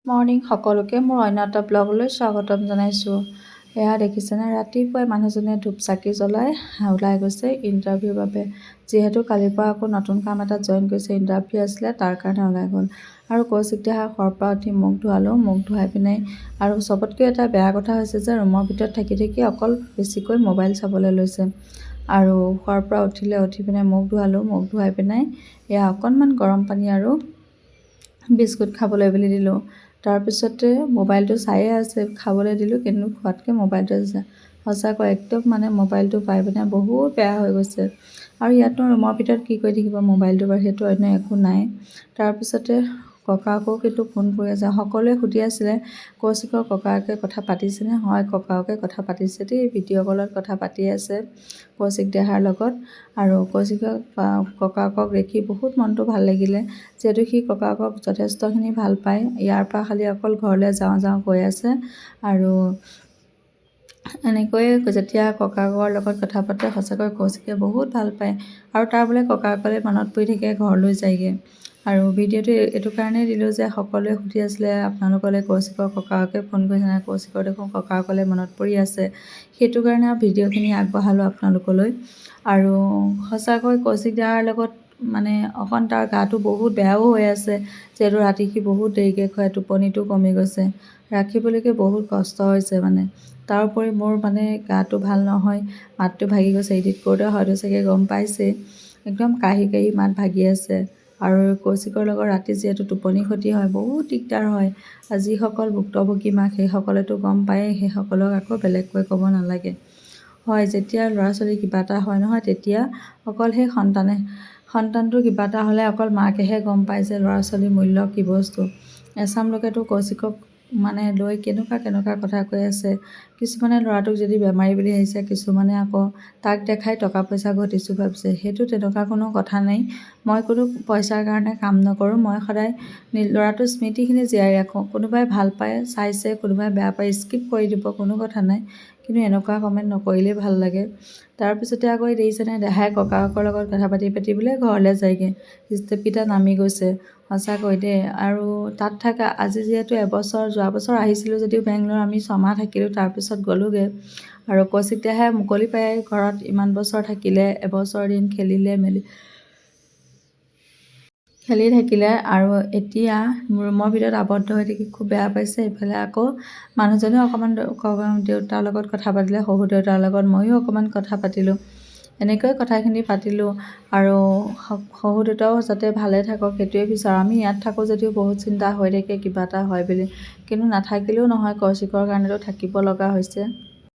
Morning সকলোকে মোৰ অন্য এটা ব্লগলৈ স্বাগতম জনাইছোঁ। এয়া দেখিছেনে, ৰাতিপুৱাই মানুহজনে ধূপ চাকি জ্বলাই ওলাই গৈছে ইণ্টাৰভিউৰ বাবে। যিহেতু কালিৰ পৰা আকৌ নতুন কাম এটাত জইন কৰিছে, ইণ্টাৰভিউ আছিলে, তাৰ কাৰণে ওলাই গ'ল। আৰু কৌশিক দেহা শৰ পৰা উঠি মুখ ধুৱালোঁ, মুখ ধুৱাই পিনে আৰু চবতকৈ এটা বেয়া কথা হৈছে যে ৰুমৰ ভিতৰত থাকি থাকি অকল বেছিকৈ মোবাইল চাবলৈ লৈছে। আৰু শৰ পৰা উঠি পিনে মুখ ধুৱালোঁ, মুখ ধুৱাই পিনে এয়া অকণমান গৰম পানী আৰু বিস্কুট খাবলৈ বুলি দিলোঁ। তাৰপিছতে মোবাইলটো চায়ে আছে, খাবলৈ দিলোঁ, কিন্তু খোৱাতকৈ মোবাইলটো আছে। সঁচাকৈ একদম মোবাইলটো পাই পিনে বহুত বেয়া হৈ গৈছে। আৰু ইয়াতনো ৰুমৰ ভিতৰত কি কৰি থাকিব, মোবাইলটো বাৰু সেইটো অন্য একো নাই। তাৰপিছতে ককাকো কিন্তু ফোন কৰি আছে, সকলোৱে সুধি আছিলে কৌশিকৰ ককাকে কথা পাতিছেনে? হয়, ককাকে কথা পাতিছে দেই, ভিডিঅ' কলত কথা পাতি আছে কৌশিক দেহাৰ লগত। আৰু কৌশিকৰ ককাকক দেখি বহুত মনটো ভাল লাগিলে, যিহেতু সি ককাকক যথেষ্টখিনি ভাল পায়। ইয়াৰ পৰা খালি অকল ঘৰলৈ যাওঁ যাওঁ কৈ আছে। আৰু এনেকৈয়ে যেতিয়া ককাকৰ লগত কথা পাতে সঁচাকৈ কৌশিকে বহুত ভাল পায়। আৰু তাৰ বোলে ককাকলৈ মনত পৰি থাকে, ঘৰলৈ যায়গৈ। আৰু ভিডিঅ'টো এইটো কাৰণেই দিলোঁ যে সকলোৱে সুধি আছিলে আপোনালোকলৈ কৌশিকৰ ককাকে ফোন কৰিছে নাই, কৌশিকৰ দেখোন ককাকলৈ মনত পৰি আছে। সেইটো কাৰণে আৰু ভিডিঅ'খিনি আগবঢ়ালোঁ আপোনালোকলৈ। আৰু সঁচাকৈ কৌশিক দাৰ লগত অকণ তাৰ গাটো বহুত বেয়াও হৈ আছে, যিহেতু ৰাতি সি বহুত দেৰিকৈ খুৱাই, টোপনিটো কমি গৈছে, ৰাখিবলৈকে বহুত কষ্ট হৈছে তাৰোপৰি মোৰ গাটো ভাল নহয়, মাতটো ভাগি গৈছে। এডিট কৰোঁতে হয়তো চাগে গম পাইছেই, একদম কাহি কাহি মাত ভাগি আছে। আৰু কৌশিকৰ লগত ৰাতি যিহেতু টোপনি ক্ষতি হয়, বহুত দিগদাৰ হয়। যিসকল ভুক্তভোগী মাক সেইসকলেতো গম পায়েই, সেইসকলক আকৌ বেলেগকৈ ক'ব নালাগে। হয়, যেতিয়া ল'ৰা ছোৱালী কিবা এটা হয় নহয়, তেতিয়া অকল সেই সন্তানটোৰ কিবা এটা হ'লে অকল মাকেহে গম পায় যে ল'ৰা ছোৱালীৰ মূল্য কি বস্তু। এচাম লোকেতো কৌশিকক লৈ কেনেকুৱা কথা কৈ আছে। কিছুমানে ল'ৰাটোক যদি বেমাৰী বুলি ভাবিছে, কিছুমানে আকৌ তাক দেখাই টকা পইচা ঘটিছোঁ ভাবিছে। সেইটো তেনেকুৱা কোনো কথা নাই। মই কোনো পইচাৰ কাৰণে কাম নকৰোঁ। মই সদায় ল'ৰাটোৰ স্মৃতিখিনি জীয়াই ৰাখোঁ। কোনোবাই ভাল পায় চাইছে, কোনোবাই বেয়া পায় স্কিপ কৰি দিব, কোনো কথা নাই। কিন্তু এনেকুৱা কমেণ্ট নকৰিলেই ভাল লাগে। তাৰপিছতে আকৌ দেখিছেনে, দেহাই ককাকৰ লগত কথা পাতি বোলে ঘৰলৈ যায়গৈ। ষ্টেপকেইটা নামি গৈছে সঁচাকৈ দেই। আৰু তাত থকা আজি যিহেতু এবছৰ, যোৱা বছৰ আহিছিলোঁ যদিও বেংগলোৰ আমি 6 মাহ থাকিলোঁ, তাৰপিছত গ'লোগৈ। আৰু কৌশিক দেহাই মুকলি পায় ঘৰত ইমান বছৰ থাকিলে, এবছৰ দিন খেলি থাকিলে। আৰু এতিয়া ৰুমৰ ভিতৰত আবদ্ধ হৈ থাকি খুব বেয়া পাইছে। ইফালে আকৌ মানুহজনেও অকণমান দেউতাৰ লগত কথা পাতিলে, শহুৰ দেউতাৰ লগত, ময়ো অকণমান কথা পাতিলোঁ। এনেকৈ কথাখিনি পাতিলোঁ। আৰু শহুৰ দেউতাও যাতে ভালে থাকক সেইটোৱে বিচাৰোঁ। আমি ইয়াত থাকোঁ যদিও বহুত চিন্তা হৈ থাকে কিবা এটা হয় বুলি, কিন্তু নাথাকিলেও নহয়, কৌশিকৰ কাৰণেতো থাকিব লগা হৈছে।